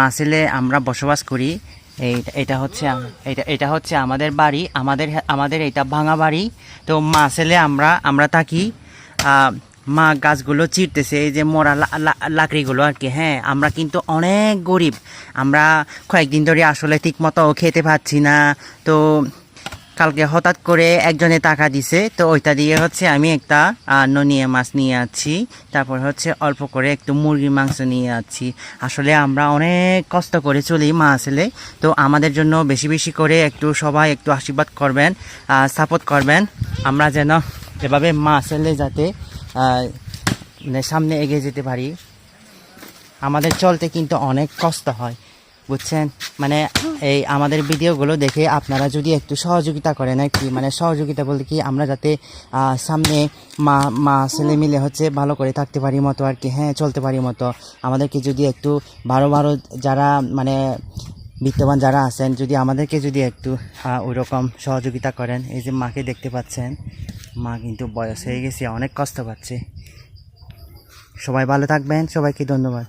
আসলে আমরা বসবাস করি। এটা হচ্ছে আমাদের বাড়ি, আমাদের এটা ভাঙা বাড়ি। তো আসলে আমরা থাকি। মা গাছগুলো চিরতেছে, এই যে মোড়া লাকড়িগুলো আর কি। হ্যাঁ, আমরা কিন্তু অনেক গরিব। আমরা কয়েকদিন ধরে আসলে ঠিক মতো খেতে পাচ্ছি না। তো কালকে হঠাৎ করে একজনে টাকা দিছে, তো ওইটা দিয়ে হচ্ছে আমি একটা ননিয়া মাছ নিয়ে যাচ্ছি। তারপর হচ্ছে অল্প করে একটু মুরগির মাংস নিয়ে যাচ্ছি। আসলে আমরা অনেক কষ্ট করে চলি মা আসলে। তো আমাদের জন্য বেশি বেশি করে একটু সবাই একটু আশীর্বাদ করবেন, সাপোর্ট করবেন। আমরা যেন এভাবে মা আসলে যাতে সামনে এগিয়ে যেতে পারি। আমাদের চলতে কিন্তু অনেক কষ্ট হয়, বুঝছেন। মানে এই আমাদের ভিডিওগুলো দেখে আপনারা যদি একটু সহযোগিতা করেন আর কি, মানে সহযোগিতা বলতে কি, আমরা যাতে সামনে মা ছেলে মিলে হচ্ছে ভালো করে থাকতে পারি মতো আর কি। হ্যাঁ, চলতে পারি মতো আমাদেরকে যদি একটু ভালো যারা মানে বিত্তবান যারা আছেন, যদি আমাদেরকে যদি একটু ওইরকম সহযোগিতা করেন। এই যে মাকে দেখতে পাচ্ছেন, মা কিন্তু বয়স হয়ে গেছে, অনেক কষ্ট পাচ্ছে। সবাই ভালো থাকবেন, সবাইকে ধন্যবাদ।